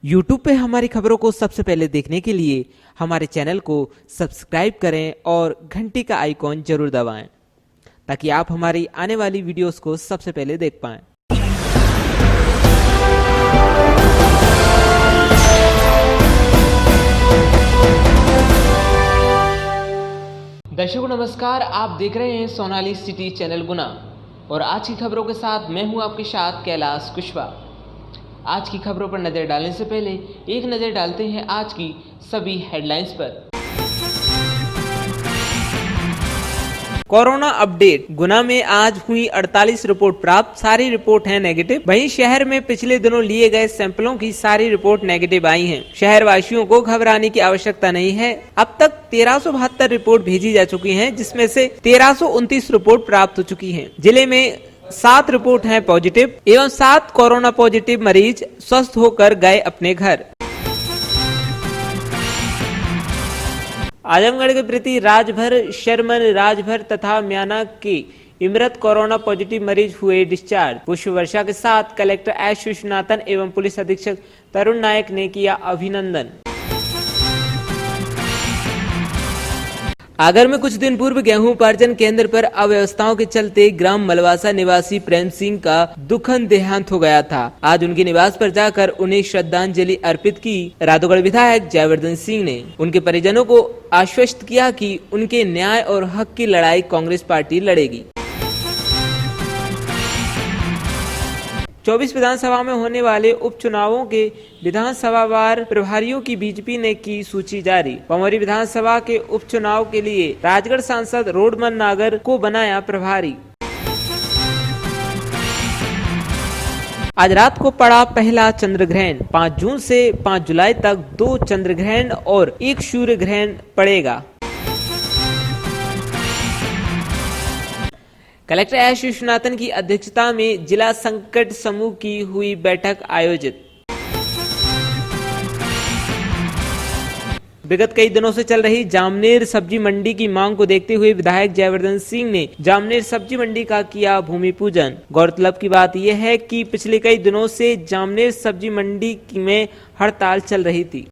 YouTube पे हमारी खबरों को सबसे पहले देखने के लिए हमारे चैनल को सब्सक्राइब करें और घंटी का आइकॉन जरूर दबाएं ताकि आप हमारी आने वाली वीडियोस को सबसे पहले देख पाएं। दर्शकों नमस्कार, आप देख रहे हैं सोनाली सिटी चैनल गुना और आज की खबरों के साथ मैं हूं आपके साथ कैलाश कुशवाहा। आज की खबरों पर नजर डालने से पहले एक नजर डालते हैं आज की सभी हेडलाइंस पर। Corona update. गुना में आज हुई 48 रिपोर्ट प्राप्त, सारी रिपोर्ट है नेगेटिव। वहीं शहर में पिछले दिनों लिए गए सैंपलों की सारी रिपोर्ट नेगेटिव आई हैं। शहर वासियों को घबराने की आवश्यकता नहीं है। अब तक 1372 रिपोर्ट भेजी जा चुकी हैं, जिसमें से 1329 रिपोर्ट प्राप्त हो चुकी हैं। जिले में 7 रिपोर्ट हैं पॉजिटिव एवं 7 कोरोना पॉजिटिव मरीज स्वस्थ होकर गए अपने घर। आजमगढ़ के प्रति राजभर, शर्मन, राजभर तथा म्याना के इमरत कोरोना पॉजिटिव मरीज हुए डिस्चार्ज। पुष्प वर्षा के साथ कलेक्टर एस विश्वनाथन एवं पुलिस अधीक्षक तरुण नायक ने किया अभिनंदन। आगर में कुछ दिन पूर्व गेहूं उपार्जन केंद्र पर अव्यवस्थाओं के चलते ग्राम मलवासा निवासी प्रेम सिंह का दुखद देहांत हो गया था। आज उनके निवास पर जाकर उन्हें श्रद्धांजलि अर्पित की। राधोगढ़ विधायक जयवर्धन सिंह ने उनके परिजनों को आश्वस्त किया कि उनके न्याय और हक की लड़ाई कांग्रेस पार्टी लड़ेगी। 24 विधानसभा में होने वाले उपचुनावों के विधानसभावार प्रभारियों की बीजेपी ने की सूची जारी। पमोरी विधानसभा के उपचुनाव के लिए राजगढ़ सांसद रोडमन नागर को बनाया प्रभारी। आज रात को पड़ा पहला चंद्र ग्रहण। 5 जून से 5 जुलाई तक 2 चंद्र ग्रहण और 1 सूर्य ग्रहण पड़ेगा। कलेक्टर एस विश्वनाथन की अध्यक्षता में जिला संकट समूह की हुई बैठक आयोजित। विगत कई दिनों से चल रही जामनेर सब्जी मंडी की मांग को देखते हुए विधायक जयवर्धन सिंह ने जामनेर सब्जी मंडी का किया भूमि पूजन। गौरतलब की बात यह है कि पिछले कई दिनों से जामनेर सब्जी मंडी में हड़ताल चल रही थी।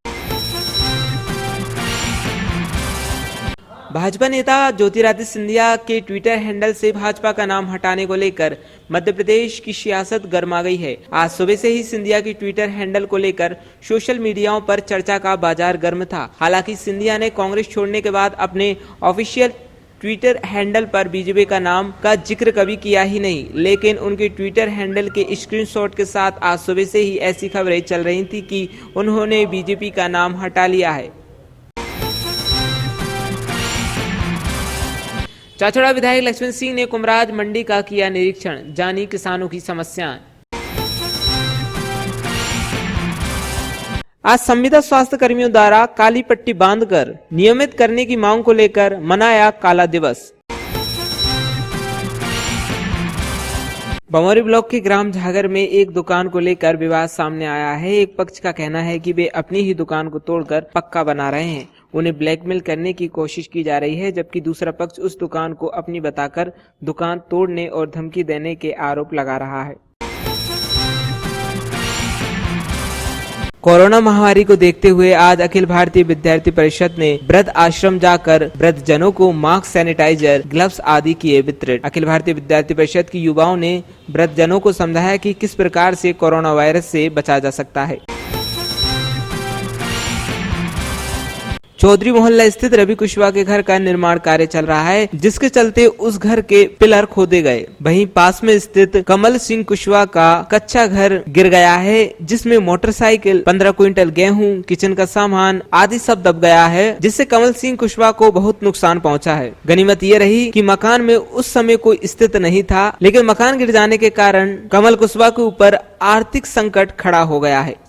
भाजपा नेता ज्योतिरादित्य सिंधिया के ट्विटर हैंडल से भाजपा का नाम हटाने को लेकर मध्य प्रदेश की सियासत गर्मा गई है। आज सुबह से ही सिंधिया की ट्विटर हैंडल को लेकर सोशल मीडियाओं पर चर्चा का बाजार गर्म था। हालांकि सिंधिया ने कांग्रेस छोड़ने के बाद अपने ऑफिशियल ट्विटर हैंडल पर बीजेपी का नाम का जिक्र कभी किया ही नहीं, लेकिन उनके ट्विटर हैंडल के स्क्रीनशॉट के साथ आज सुबह से ही ऐसी खबरें चल रही थी कि उन्होंने बीजेपी का नाम हटा लिया है। चाचड़ा विधायक लक्ष्मण सिंह ने कुमराज मंडी का किया निरीक्षण, जानी किसानों की समस्याएं। आज संविदा स्वास्थ्य कर्मियों द्वारा काली पट्टी बांधकर नियमित करने की मांग को लेकर मनाया काला दिवस। बमोरी ब्लॉक के ग्राम झागर में एक दुकान को लेकर विवाद सामने आया है। एक पक्ष का कहना है कि वे अपनी ही दुकान को तोड़कर पक्का बना रहे हैं, उन्हें ब्लैकमेल करने की कोशिश की जा रही है, जबकि दूसरा पक्ष उस दुकान को अपनी बताकर दुकान तोड़ने और धमकी देने के आरोप लगा रहा है। कोरोना महामारी को देखते हुए आज अखिल भारतीय विद्यार्थी परिषद ने वृद्ध आश्रम जाकर वृद्धजनों को मास्क, सैनिटाइजर, ग्लव्स आदि किए वितरित। अखिल भारतीय विद्यार्थी परिषद की युवाओं ने वृद्धजनों को समझाया कि किस प्रकार से कोरोना वायरस से बचा जा सकता है। चौधरी मोहल्ला स्थित रवि कुशवाहा के घर का निर्माण कार्य चल रहा है, जिसके चलते उस घर के पिलर खोदे गए। वहीं पास में स्थित कमल सिंह कुशवाहा का कच्चा घर गिर गया है, जिसमें मोटरसाइकिल, 15 क्विंटल गेहूं, किचन का सामान आदि सब दब गया है, जिससे कमल सिंह कुशवाहा को बहुत नुकसान पहुंचा है। गनीमत ये रही कि मकान में उस समय कोई स्थित नहीं था, लेकिन मकान गिर जाने के कारण कमल कुशवाहा के ऊपर आर्थिक संकट खड़ा हो गया है।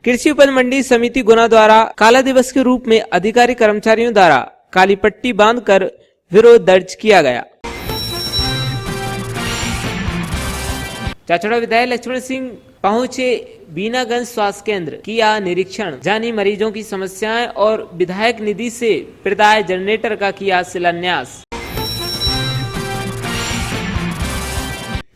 कृषि उपज मंडी समिति गुना द्वारा काला दिवस के रूप में अधिकारी कर्मचारियों द्वारा काली पट्टी बांधकर विरोध दर्ज किया गया। चाचड़ा विधायक लक्ष्मण सिंह पहुंचे बीनागंज स्वास्थ्य केंद्र, किया निरीक्षण, जानी मरीजों की समस्याएं और विधायक निधि से प्रदाय जनरेटर का किया शिलान्यास।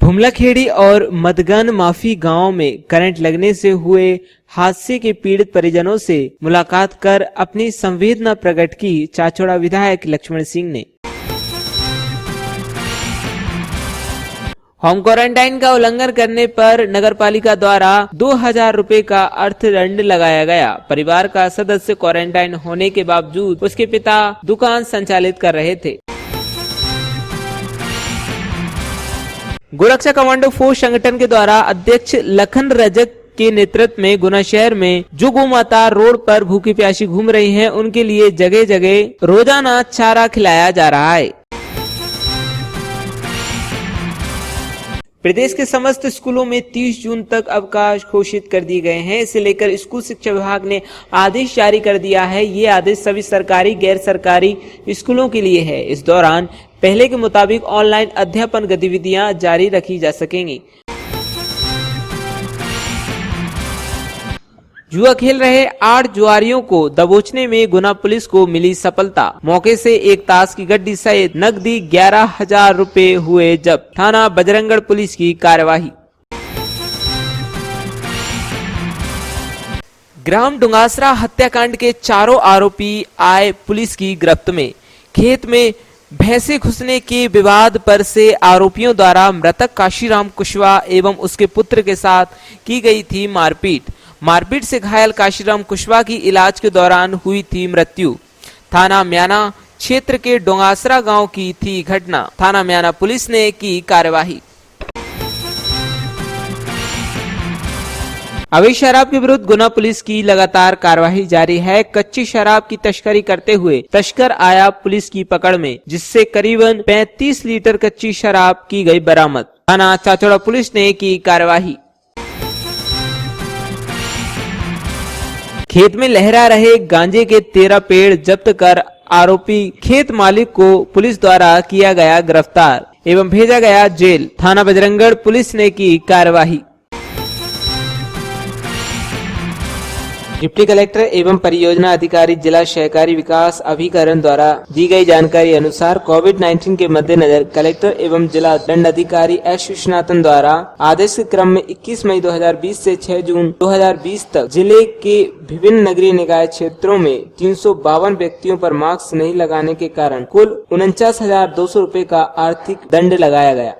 भुमलाखेड़ी और मदगन माफी गांव में करंट लगने से हुए हादसे के पीड़ित परिजनों से मुलाकात कर अपनी संवेदना प्रकट की चाचौड़ा विधायक लक्ष्मण सिंह ने। होम क्वारंटाइन का उल्लंघन करने पर नगरपालिका द्वारा 2000 रुपए का अर्थदंड लगाया गया। परिवार का सदस्य क्वारंटाइन होने के बावजूद उसके पिता दुकान संचालित कर रहे थे। गोरक्षा कमांडो फोर्स संगठन के द्वारा अध्यक्ष लखन रजक के नेतृत्व में गुना शहर में जो गौमाता रोड पर भूखी प्यासी घूम रही हैं, उनके लिए जगह जगह रोजाना चारा खिलाया जा रहा है। प्रदेश के समस्त स्कूलों में 30 जून तक अवकाश घोषित कर दिए गए हैं। इसे लेकर स्कूल शिक्षा विभाग ने आदेश जारी कर दिया है। ये आदेश सभी सरकारी गैर सरकारी स्कूलों के लिए है। इस दौरान पहले के मुताबिक ऑनलाइन अध्यापन गतिविधियां जारी रखी जा सकेंगी। जुआ खेल रहे 8 जुआरियों को दबोचने में गुना पुलिस को मिली सफलता। मौके से एक ताश की गड्डी सहित नकदी 11,000 रुपए हुए जब्त। थाना बजरंगगढ़ पुलिस की कार्यवाही। ग्राम डुंगासरा हत्याकांड के चारों आरोपी आए पुलिस की गिरफ्त में। खेत में भैंसे घुसने के विवाद पर से आरोपियों द्वारा मृतक काशीराम कुशवाहा एवं उसके पुत्र के साथ की गई थी मारपीट। मारपीट से घायल काशीराम कुशवाहा की इलाज के दौरान हुई थी मृत्यु। थाना म्याना क्षेत्र के डोंगासरा गांव की थी घटना। थाना म्याना पुलिस ने की कार्यवाही। अवैध शराब के विरुद्ध गुना पुलिस की लगातार कार्यवाही जारी है। कच्ची शराब की तस्करी करते हुए तस्कर आया पुलिस की पकड़ में, जिससे करीबन 35 लीटर कच्ची शराब की गई बरामद। थाना चाचौड़ा पुलिस ने की कार्यवाही। खेत में लहरा रहे गांजे के 13 पेड़ जब्त कर आरोपी खेत मालिक को पुलिस द्वारा किया गया गिरफ्तार एवं भेजा गया जेल। थाना बजरंगगढ़ पुलिस ने की कार्यवाही। डिप्टी कलेक्टर एवं परियोजना अधिकारी जिला सहकारी विकास अभिकरण द्वारा दी गई जानकारी अनुसार कोविड-19 के मद्देनजर कलेक्टर एवं जिला दंड अधिकारी एस विश्वनाथन द्वारा आदेश के क्रम में 21 मई 2020 से 6 जून 2020 तक जिले के विभिन्न नगरीय निकाय क्षेत्रों में 352 व्यक्तियों पर मास्क नहीं लगाने के कारण कुल 49,200 रुपए का आर्थिक दंड लगाया गया।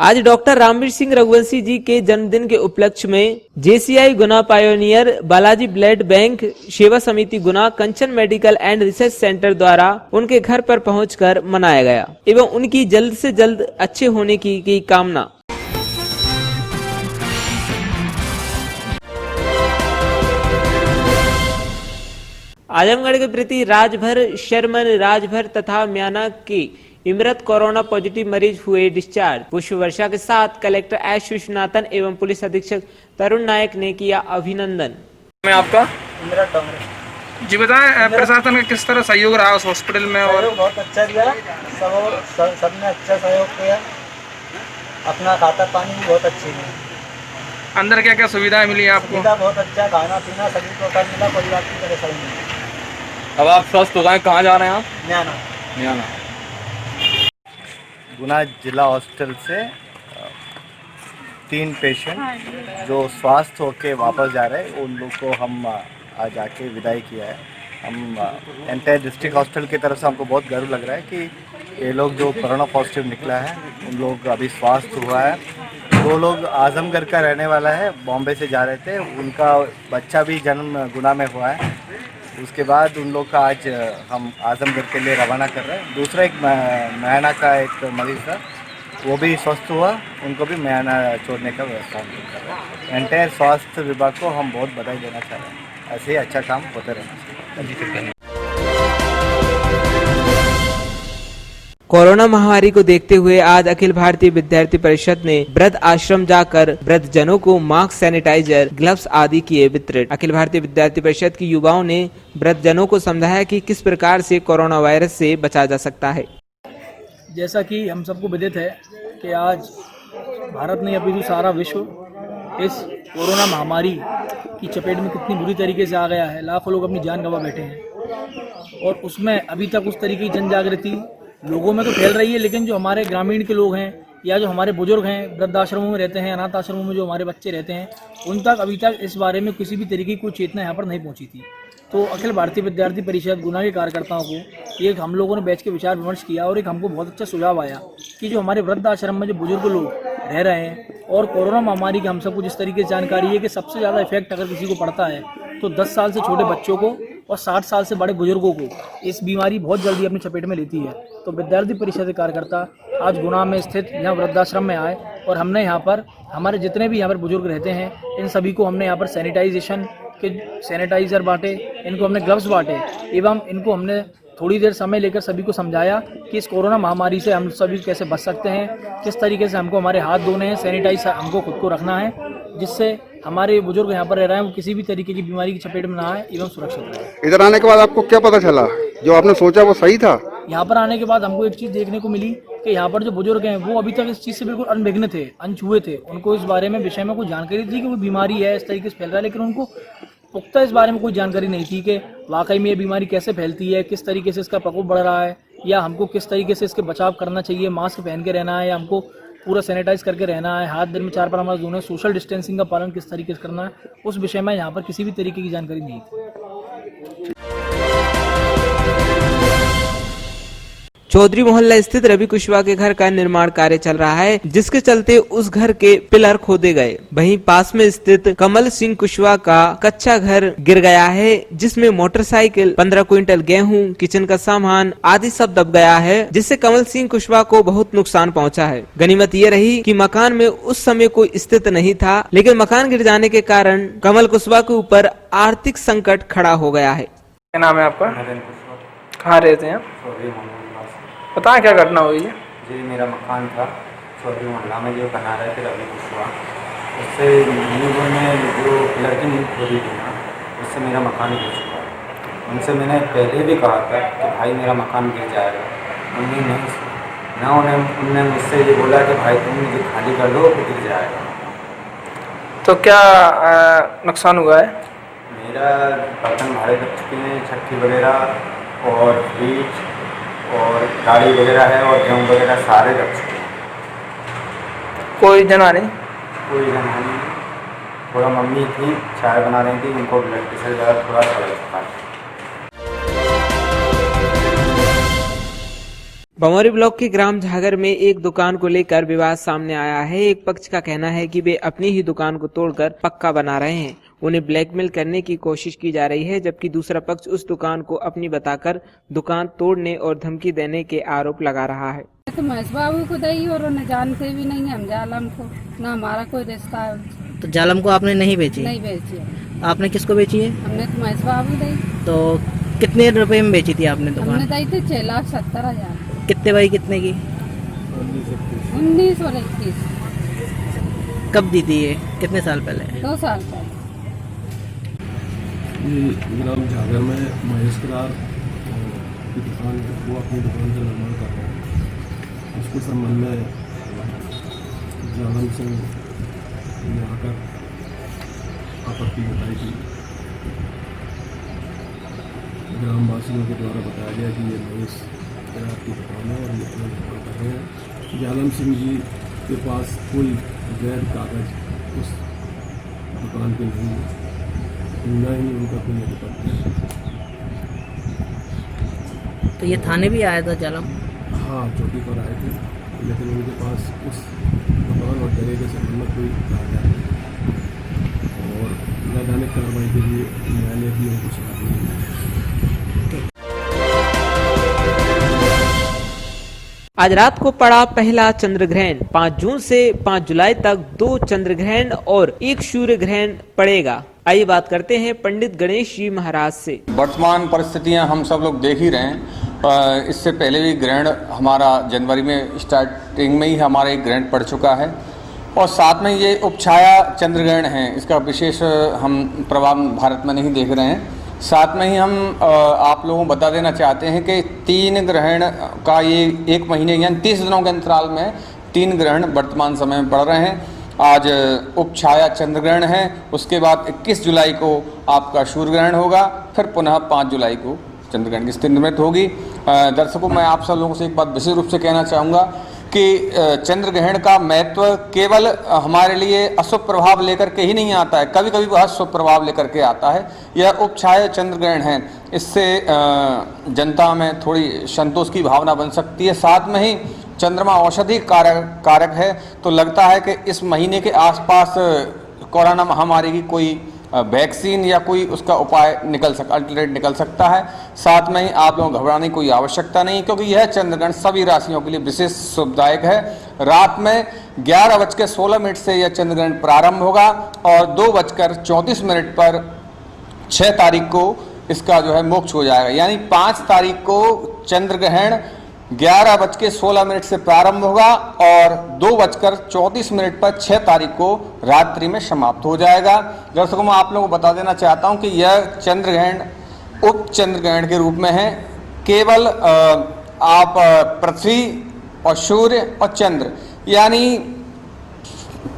आज डॉक्टर रामवीर सिंह रघुवंशी जी के जन्मदिन के उपलक्ष्य में जेसीआई गुना पायोनियर बालाजी ब्लड बैंक सेवा समिति गुना कंचन मेडिकल एंड रिसर्च सेंटर द्वारा उनके घर पर पहुंचकर मनाया गया एवं उनकी जल्द से जल्द अच्छे होने की कामना। आजमगढ़ के प्रति राजभर, शर्मन राजभर तथा म्याना के इमरत कोरोना पॉजिटिव मरीज हुए डिस्चार्ज। पुष्प वर्षा के साथ कलेक्टर एस विश्वनाथन एवं पुलिस अधीक्षक तरुण नायक ने किया अभिनंदन। मैं आपका इमरत डोंगरे जी बताएं, प्रशासन का किस तरह सहयोग रहा उस हॉस्पिटल में? और बहुत अच्छा दिया, सबने अच्छा सहयोग किया। अपना खाता पानी भी बहुत अच्छी है। अंदर क्या क्या सुविधाएं मिली आपको? सुविधा बहुत अच्छा, खाना पीना सभी प्रकार मिला, कोई बात की परेशानी नहीं। अब आप स्वस्थ हो गए, कहाँ जा रहे हैं आप? म्याना गुना जिला हॉस्पिटल से 3 पेशेंट जो स्वस्थ होके वापस जा रहे हैं, उन लोग को हम आज आके विदाई किया है। हम एंटायर डिस्ट्रिक्ट हॉस्पिटल की तरफ से हमको बहुत गर्व लग रहा है कि ये लोग जो कोरोना पॉजिटिव निकला है, उन लोग अभी स्वस्थ हुआ है। 2 लोग आजमगढ़ का रहने वाला है, बॉम्बे से जा रहे थे, उनका बच्चा भी जन्म गुना में हुआ है। उसके बाद उन लोग का आज हम आजमगढ़ के लिए रवाना कर रहे हैं। दूसरा एक म्याना का एक मरीज़ था, वो भी स्वस्थ हुआ, उनको भी म्याना छोड़ने का व्यवस्था हम कर रहे हैं। एंटायर स्वास्थ्य विभाग को हम बहुत बधाई देना चाह रहे हैं। ऐसे ही अच्छा काम होते रहना चाहिए। कोरोना महामारी को देखते हुए आज अखिल भारतीय विद्यार्थी परिषद ने वृद्ध आश्रम जाकर वृद्ध जनों को मास्क, सैनिटाइजर, ग्लव्स आदि किए वितरित। अखिल भारतीय विद्यार्थी परिषद की युवाओं ने वृद्ध जनों को समझाया कि किस प्रकार से कोरोना वायरस से बचा जा सकता है। जैसा कि हम सबको विदित है कि आज भारत ने अभी जो सारा विश्व इस कोरोना महामारी की चपेट में कितनी बुरी तरीके से आ गया है, लाखों लोग अपनी जान गंवा बैठे हैं और उसमें अभी तक उस तरीके की जन जागृति लोगों में तो फैल रही है, लेकिन जो हमारे ग्रामीण के लोग हैं या जो हमारे बुजुर्ग हैं, वृद्धाश्रमों में रहते हैं, अनाथ आश्रमों में जो हमारे बच्चे रहते हैं, उन तक अभी तक इस बारे में किसी भी तरीके की कोई चेतना यहाँ पर नहीं पहुँची थी। तो अखिल भारतीय विद्यार्थी परिषद गुना के कार्यकर्ताओं को एक हम लोगों ने बैठ के विचार विमर्श किया और एक हमको बहुत अच्छा सुझाव आया कि जो हमारे वृद्धाश्रम में जो बुजुर्ग लोग रह रहे हैं और कोरोना महामारी की हम सबको जिस तरीके से जानकारी है कि सबसे ज़्यादा इफेक्ट अगर किसी को पड़ता है तो 10 साल से छोटे बच्चों को और 60 साल से बड़े बुजुर्गों को इस बीमारी बहुत जल्दी अपनी चपेट में लेती है। तो विद्यार्थी परिषद के कार्यकर्ता आज गुना में स्थित यहाँ वृद्धाश्रम में आए और हमने यहाँ पर हमारे जितने भी यहाँ पर बुजुर्ग रहते हैं इन सभी को हमने यहाँ पर सैनिटाइजेशन के सैनिटाइज़र बांटे, इनको हमने ग्लव्स बांटे एवं इनको हमने थोड़ी देर समय लेकर सभी को समझाया कि इस कोरोना महामारी से हम सभी कैसे बच सकते हैं, किस तरीके से हमको हमारे हाथ धोने हैं, सैनिटाइज हमको खुद को रखना है, जिससे हमारे बुजुर्ग यहाँ पर रह रहे हैं वो किसी भी तरीके की बीमारी की चपेट में ना आए एवं सुरक्षित रहे। इधर आने के बाद आपको क्या पता चला, जो आपने सोचा वो सही था? यहाँ पर आने के बाद हमको एक चीज़ देखने को मिली कि यहाँ पर जो बुजुर्ग हैं वो अभी तक इस चीज़ से बिल्कुल अनभिज्ञ थे, अनछुए थे। उनको इस बारे में विषय में कोई जानकारी थी कि वो बीमारी है, इस तरीके से फैल रहा है, लेकिन उनको पुख्ता इस बारे में कोई जानकारी नहीं थी कि वाकई में ये बीमारी कैसे फैलती है, किस तरीके से इसका प्रकोप बढ़ रहा है, या हमको किस तरीके से इसके बचाव करना चाहिए, मास्क पहन के रहना है या हमको पूरा सैनिटाइज करके रहना है, हाथ दिन में 4 बार हमारा धोना है, सोशल डिस्टेंसिंग का पालन किस तरीके से करना है, उस विषय में यहाँ पर किसी भी तरीके की जानकारी नहीं थी। चौधरी मोहल्ला स्थित रवि कुशवाहा के घर का निर्माण कार्य चल रहा है, जिसके चलते उस घर के पिलर खोदे गए। वहीं पास में स्थित कमल सिंह कुशवाहा का कच्चा घर गिर गया है, जिसमें मोटरसाइकिल, 15 क्विंटल गेहूं, किचन का सामान आदि सब दब गया है, जिससे कमल सिंह कुशवाहा को बहुत नुकसान पहुंचा है। गनीमत ये रही कि मकान में उस समय कोई स्थित नहीं था, लेकिन मकान गिर जाने के कारण कमल कुशवाहा के ऊपर आर्थिक संकट खड़ा हो गया है। क्या नाम है आपका? कहाँ रहते हैं? बताएं क्या घटना हुई है? जी, मेरा मकान था चौधरी मोहल्ला में जो बना रहे थे रवि कुशवाहा, उससे नींव में जो पिलर की नींव खोदी थी ना, उससे मेरा मकान गिर चुका है। उनसे मैंने पहले भी कहा था कि भाई मेरा मकान गिर जाएगा, उनने मुझसे ये बोला कि भाई तुम मुझे खाली कर दो तो गिर जाएगा। तो क्या नुकसान हुआ है? मेरा बर्तन भाड़े लग चुके हैं, छक्की वगैरह और फ्रिज और गाड़ी वगैरह है और गेहूँ वगैरह सारे रख चुके हैं। कोई जना नहीं? कोई जना नहीं। थोड़ा मम्मी थी, चाय बना रही थी, उनको ब्लड प्रेशर ज़्यादा थोड़ा चढ़ चुका है। बमौरी ब्लॉक के ग्राम झागर में एक दुकान को लेकर विवाद सामने आया है। एक पक्ष का कहना है कि वे अपनी ही दुकान को तोड़कर पक्का बना रहे हैं, उन्हें ब्लैकमेल करने की कोशिश की जा रही है, जबकि दूसरा पक्ष उस दुकान को अपनी बताकर दुकान तोड़ने और धमकी देने के आरोप लगा रहा है। तो महेश बाबू को दी और उन्हें जानते भी नहीं है हम जालम को, ना हमारा कोई रिश्ता है। तो जालम को आपने नहीं बेची? नहीं बेची। आपने किसको बेची है? हमने तो महेश बाबू दी। तो कितने रुपए में बेची थी आपने दुकान? हमने दी थी 6,70,000। कितने बाई कितने की? 19 और 21। कब दी थी ये? कितने साल पहले? 2 साल पहले। ग्राम झागर में महेश कुमार की दुकान, वो अपनी दुकान का निर्माण कर रहे हैं। उसके संबंध में जालम सिंह ने आकर आपत्ति बताई थी। ग्रामवासियों के द्वारा बताया गया कि ये महेश कुमार की दुकान है और ये अपना निर्माण कर रहे हैं। जालम सिंह जी के पास कोई गैर कागज उस दुकान पे नहीं है, ना ही उनका कोई अधिकार। तो ये थाने भी आया था जालम? हाँ, चौकी पर आए थे, लेकिन उनके पास उस दुकान और जगह के संबंध में कोई कागजात नहीं और वैधानिक कार्रवाई के लिए न्यायालय भी उनको सलाह नहीं दी। आज रात को पड़ा पहला चंद्र ग्रहण। 5 जून से 5 जुलाई तक 2 चंद्र ग्रहण और 1 सूर्य ग्रहण पड़ेगा। आइए बात करते हैं पंडित गणेश जी महाराज से। वर्तमान परिस्थितियां हम सब लोग देख ही रहे हैं। इससे पहले भी ग्रहण हमारा जनवरी में स्टार्टिंग में ही हमारा एक ग्रहण पड़ चुका है और साथ में ये उपछाया चंद्र ग्रहण है, इसका विशेष हम प्रभाव भारत में नहीं देख रहे हैं। साथ में ही हम आप लोगों को बता देना चाहते हैं कि 3 ग्रहण का ये 1 महीने यानी 30 दिनों के अंतराल में 3 ग्रहण वर्तमान समय में पड़ रहे हैं। आज उपछाया चंद्र ग्रहण है, उसके बाद 21 जुलाई को आपका सूर्य ग्रहण होगा, फिर पुनः 5 जुलाई को चंद्रग्रहण की स्थिति निर्मित होगी। दर्शकों, मैं आप सब लोगों से एक बात विशेष रूप से कहना चाहूँगा कि चंद्र ग्रहण का महत्व केवल हमारे लिए अशुभ प्रभाव लेकर के ही नहीं आता है, कभी कभी वह शुभ प्रभाव लेकर के आता है। यह उपछाया चंद्र ग्रहण है, इससे जनता में थोड़ी संतोष की भावना बन सकती है। साथ में ही चंद्रमा औषधि कारक है, तो लगता है कि इस महीने के आसपास कोरोना महामारी की कोई वैक्सीन या कोई उसका उपाय अल्टरनेट निकल सकता है। साथ में ही आप लोगों को घबराने की कोई आवश्यकता नहीं, क्योंकि यह चंद्रग्रहण सभी राशियों के लिए विशेष शुभदायक है। रात में 11:16 से यह चंद्रग्रहण प्रारंभ होगा और 2:34 पर 6 तारीख को इसका जो है मोक्ष हो जाएगा। यानी 5 तारीख को चंद्रग्रहण 11:16 से प्रारंभ होगा और 2:34 पर 6 तारीख को रात्रि में समाप्त हो जाएगा। दर्शकों, मैं आप लोगों को बता देना चाहता हूं कि यह चंद्रग्रहण उप चंद्रग्रहण के रूप में है। केवल आप पृथ्वी और सूर्य और चंद्र, यानी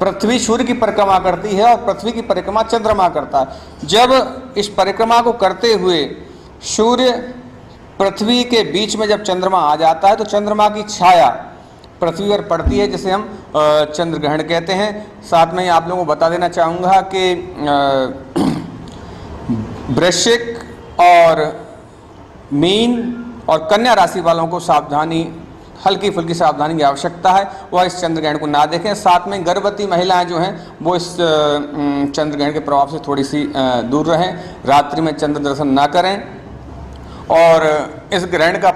पृथ्वी सूर्य की परिक्रमा करती है और पृथ्वी की परिक्रमा चंद्रमा करता है। जब इस परिक्रमा को करते हुए सूर्य पृथ्वी के बीच में जब चंद्रमा आ जाता है तो चंद्रमा की छाया पृथ्वी पर पड़ती है, जिसे हम चंद्र ग्रहण कहते हैं। साथ में ही आप लोगों को बता देना चाहूँगा कि वृश्चिक और मीन और कन्या राशि वालों को सावधानी, हल्की फुल्की सावधानी की आवश्यकता है, वह इस चंद्र ग्रहण को ना देखें। साथ में गर्भवती महिलाएं जो हैं वो इस चंद्र ग्रहण के प्रभाव से थोड़ी सी दूर रहें, रात्रि में चंद्र दर्शन ना करें। और इस ग्रहण का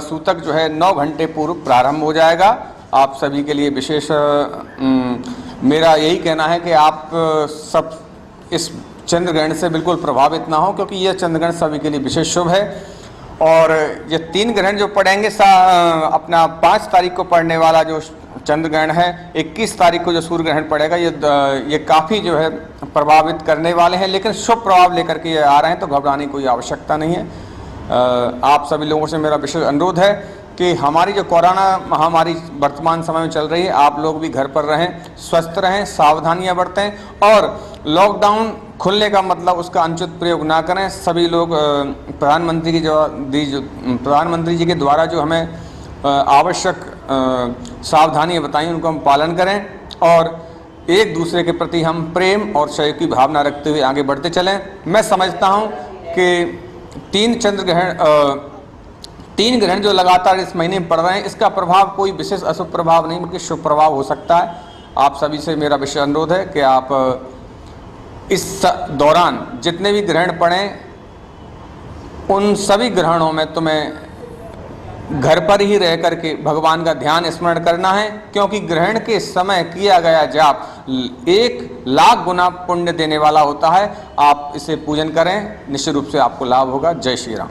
सूतक जो है 9 घंटे पूर्व प्रारंभ हो जाएगा। आप सभी के लिए विशेष मेरा यही कहना है कि आप सब इस चंद्र ग्रहण से बिल्कुल प्रभावित ना हो, क्योंकि यह चंद्र ग्रहण सभी के लिए विशेष शुभ है। और ये 3 ग्रहण जो पड़ेंगे अपना 5 तारीख को पड़ने वाला जो चंद्र ग्रहण है, 21 तारीख को जो सूर्य ग्रहण पड़ेगा, ये काफ़ी जो है प्रभावित करने वाले हैं, लेकिन शुभ प्रभाव लेकर के ये आ रहे हैं, तो घबराने की कोई आवश्यकता नहीं है। आप सभी लोगों से मेरा विशेष अनुरोध है कि हमारी जो कोरोना महामारी वर्तमान समय में चल रही है, आप लोग भी घर पर रहें, स्वस्थ रहें, सावधानियां बरतें और लॉकडाउन खुलने का मतलब उसका अनुचित प्रयोग ना करें। सभी लोग प्रधानमंत्री जी के द्वारा जो हमें आवश्यक सावधानियां बताई उनको हम पालन करें और एक दूसरे के प्रति हम प्रेम और सहयोग की भावना रखते हुए आगे बढ़ते चलें। मैं समझता हूं कि 3 ग्रहण जो लगातार इस महीने में पड़ रहे हैं, इसका प्रभाव कोई विशेष अशुभ प्रभाव नहीं बल्कि शुभ प्रभाव हो सकता है। आप सभी से मेरा विशेष अनुरोध है कि आप इस दौरान जितने भी ग्रहण पड़ें, उन सभी ग्रहणों में तुम्हें घर पर ही रह करके भगवान का ध्यान स्मरण करना है, क्योंकि ग्रहण के समय किया गया जाप 1,00,000 गुना पुण्य देने वाला होता है। आप इसे पूजन करें, निश्चित रूप से आपको लाभ होगा। जय श्री राम।